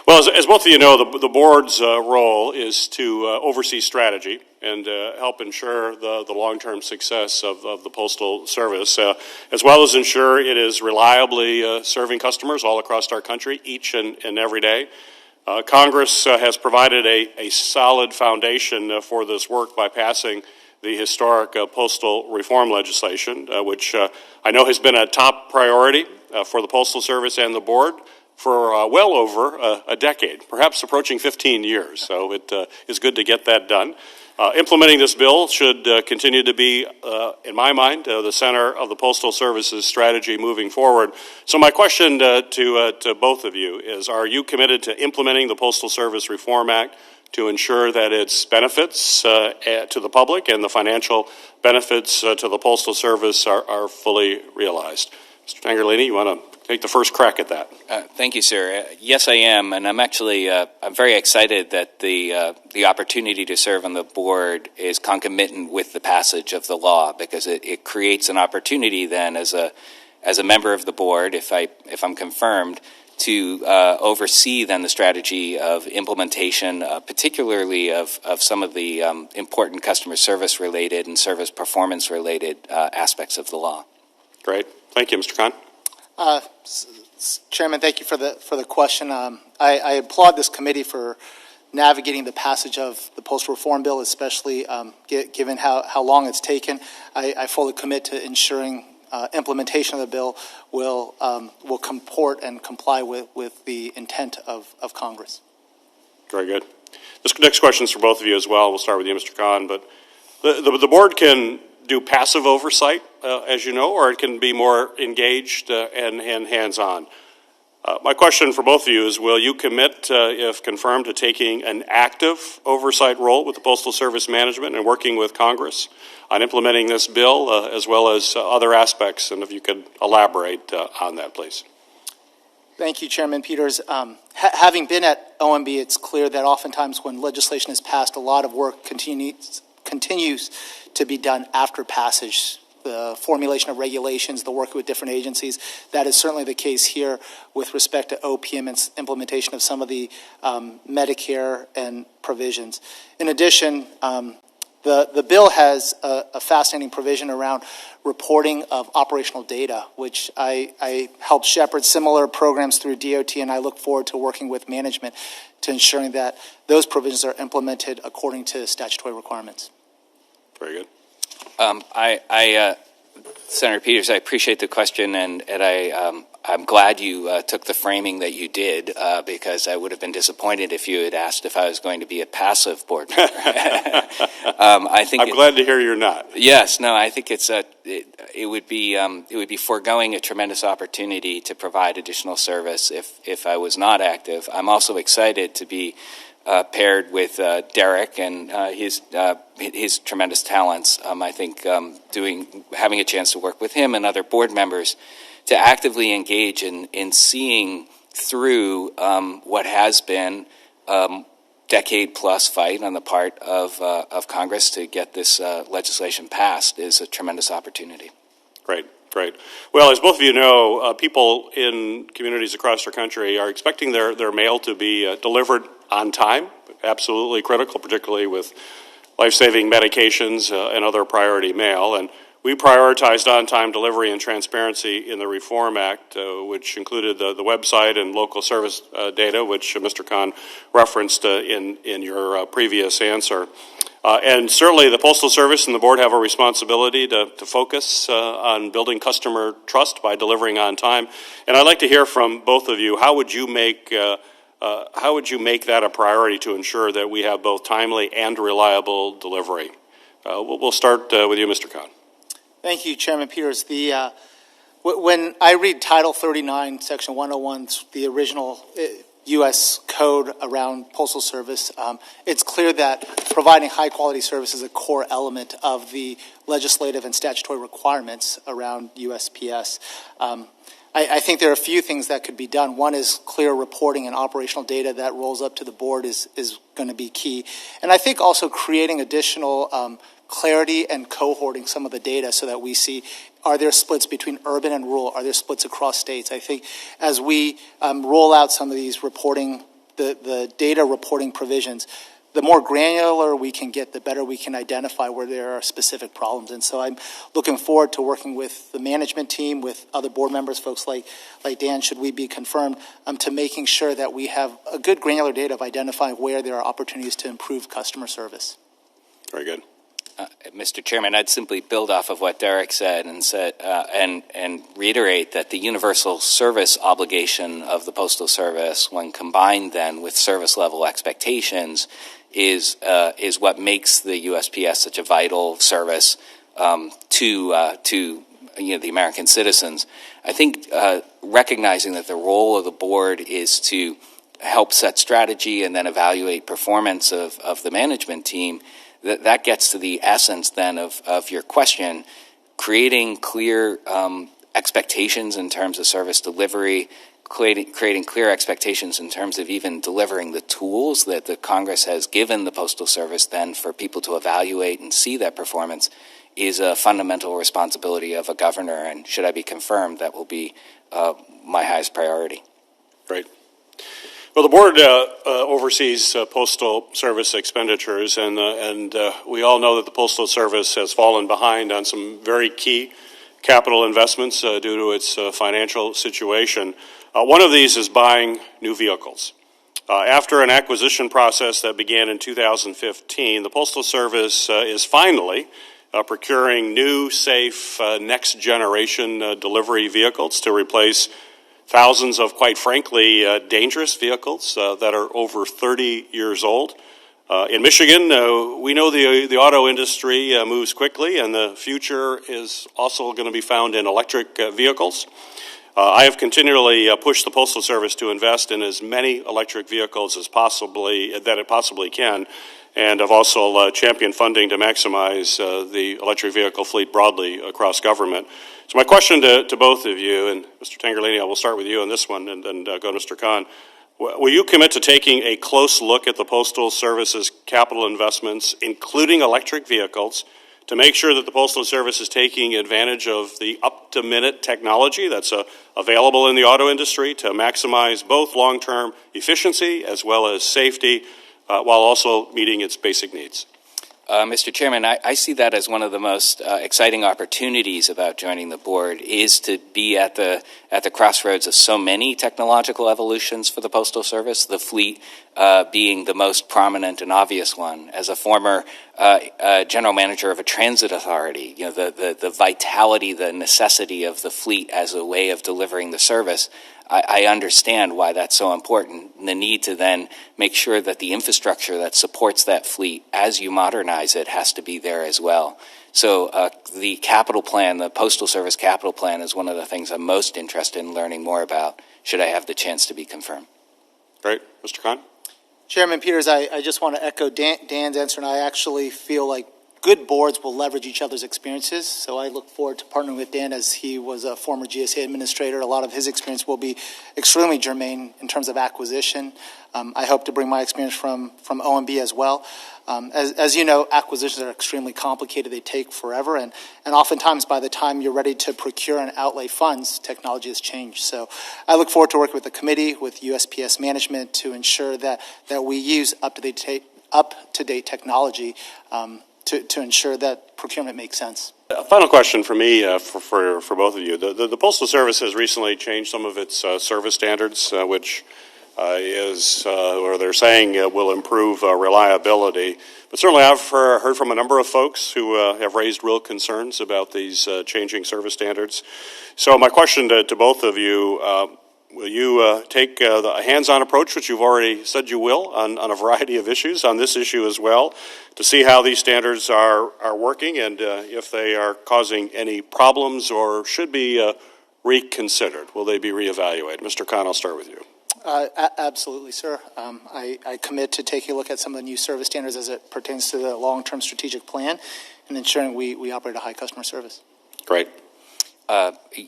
Well, as both of you know, the board's role is to oversee strategy and help ensure the long-term success of the Postal Service, as well as ensure it is reliably serving customers all across our country each and every day. Congress has provided a solid foundation for this work by passing the historic postal reform legislation, which I know has been a top priority for the Postal Service and the board for well over a decade, perhaps approaching 15 years. So it is good to get that done. Implementing this bill should continue to be, in my mind, the center of the Postal Service's strategy moving forward. So my question to both of you is, are you committed to implementing the Postal Service Reform Act to ensure that its benefits to the public and the financial benefits to the Postal Service are fully realized? Mr. Tangherlini, you want to take the first crack at that? Thank you, sir. Yes, I am, and I'm actually I'm very excited that the opportunity to serve on the board is concomitant with the passage of the law, because it creates an opportunity then as a member of the board, if I'm confirmed, to oversee then the strategy of implementation, particularly of some of the important customer service related and service performance related aspects of the law. Great. Thank you, Mr. Khan. Chairman, thank you for the question. I applaud this committee for navigating the passage of the postal reform bill, especially given how long it's taken. I fully commit to ensuring implementation of the bill will comport and comply with the intent of Congress. Very good. This next question is for both of you as well. We'll start with you, Mr. Khan. But the board can do passive oversight, as you know, or it can be more engaged and hands-on. My question for both of you is, will you commit, if confirmed, to taking an active oversight role with the Postal Service management and working with Congress on implementing this bill, as well as other aspects? And if you could elaborate on that, please. Thank you, Chairman Peters. Having been at OMB, it's clear that oftentimes when legislation is passed, a lot of work continues to be done after passage. The formulation of regulations, the work with different agencies. That is certainly the case here with respect to OPM and implementation of some of the Medicare and provisions. In addition, the bill has a fascinating provision around reporting of operational data, which I helped shepherd similar programs through DOT, and I look forward to working with management to ensuring that those provisions are implemented according to statutory requirements. Very good. Senator Peters, I appreciate the question, and I'm glad you took the framing that you did, because I would have been disappointed if you had asked if I was going to be a passive board member. I'm glad to hear you're not. Yes, no, I think it would be foregoing a tremendous opportunity to provide additional service if I was not active. I'm also excited to be paired with Derek and his tremendous talents. I think having a chance to work with him and other board members to actively engage in seeing through what has been decade-plus fight on the part of Congress to get this legislation passed is a tremendous opportunity. Great. Well, as both of you know, people in communities across our country are expecting their mail to be delivered on time. Absolutely critical, particularly with life-saving medications and other priority mail. And we prioritized on-time delivery and transparency in the Reform Act, which included the website and local service data, which Mr. Khan referenced in your previous answer. And certainly the Postal Service and the board have a responsibility to focus on building customer trust by delivering on time. And I'd like to hear from both of you, how would you make that a priority to ensure that we have both timely and reliable delivery? We'll start with you, Mr. Khan. Thank you, Chairman Peters. When I read Title 39, Section 101, the original U.S. code around Postal Service, it's clear that providing high-quality service is a core element of the legislative and statutory requirements around USPS. I think there are a few things that could be done. One is clear reporting and operational data that rolls up to the board is going to be key. And I think also creating additional clarity and cohorting some of the data so that we see, are there splits between urban and rural? Are there splits across states? I think as we roll out some of these reporting the data reporting provisions, the more granular we can get, the better we can identify where there are specific problems. And so I'm looking forward to working with the management team, with other board members, folks like Dan, should we be confirmed, to making sure that we have a good granular data of identifying where there are opportunities to improve customer service. Very good. Mr. Chairman, I'd simply build off of what Derek said and reiterate that the universal service obligation of the Postal Service, when combined then with service level expectations, is what makes the USPS such a vital service to the American citizens. I think recognizing that the role of the board is to help set strategy and then evaluate performance of the management team. That gets to the essence then of your question, creating clear expectations in terms of service delivery, creating clear expectations in terms of even delivering the tools that the Congress has given the Postal Service then for people to evaluate and see that performance is a fundamental responsibility of a governor, and should I be confirmed, that will be my highest priority. Great. Well, the board oversees Postal Service expenditures, and we all know that the Postal Service has fallen behind on some very key capital investments due to its financial situation. One of these is buying new vehicles. After an acquisition process that began in 2015, the Postal Service is finally procuring new, safe, next-generation delivery vehicles to replace thousands of, quite frankly, dangerous vehicles that are over 30 years old. In Michigan, we know the auto industry moves quickly, and the future is also going to be found in electric vehicles. I have continually pushed the Postal Service to invest in as many electric vehicles as it possibly can, and I've also championed funding to maximize the electric vehicle fleet broadly across government. So my question to both of you, and Mr. Tangherlini, I will start with you on this one and then go to Mr. Khan. Will you commit to taking a close look at the Postal Service's capital investments, including electric vehicles, to make sure that the Postal Service is taking advantage of the up-to-minute technology that's available in the auto industry to maximize both long-term efficiency as well as safety while also meeting its basic needs? Mr. Chairman, I see that as one of the most exciting opportunities about joining the board, is to be at the crossroads of so many technological evolutions for the Postal Service, the fleet being the most prominent and obvious one. As a former general manager of a transit authority, the vitality, the necessity of the fleet as a way of delivering the service, I understand why that's so important, and the need to then make sure that the infrastructure that supports that fleet, as you modernize it, has to be there as well. So the capital plan, the Postal Service capital plan, is one of the things I'm most interested in learning more about, should I have the chance to be confirmed. Great. Mr. Khan? Chairman Peters, I just want to echo Dan's answer, and I actually feel like good boards will leverage each other's experiences. So I look forward to partnering with Dan, as he was a former GSA administrator. A lot of his experience will be extremely germane in terms of acquisition. I hope to bring my experience from OMB as well. As you know, acquisitions are extremely complicated. They take forever, and oftentimes by the time you're ready to procure and outlay funds, technology has changed. So I look forward to working with the committee, with USPS management, to ensure that we use up-to-date technology to ensure that procurement makes sense. A final question for me, for both of you. The Postal Service has recently changed some of its service standards, which or they're saying will improve reliability. But certainly I've heard from a number of folks who have raised real concerns about these changing service standards. So my question to both of you, will you take a hands-on approach, which you've already said you will, on a variety of issues, on this issue as well, to see how these standards are working and if they are causing any problems or should be reconsidered? Will they be reevaluated? Mr. Khan, I'll start with you. Absolutely, sir. I commit to taking a look at some of the new service standards as it pertains to the long-term strategic plan and ensuring we operate a high customer service. Great.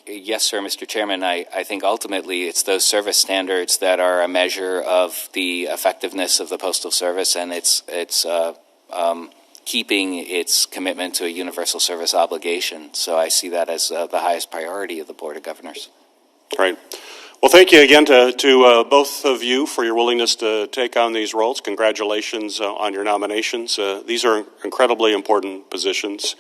Yes, sir, Mr. Chairman. I think ultimately it's those service standards that are a measure of the effectiveness of the Postal Service and its keeping its commitment to a universal service obligation. So I see that as the highest priority of the Board of Governors. Right. Well, thank you again to both of you for your willingness to take on these roles. Congratulations on your nominations. These are incredibly important positions.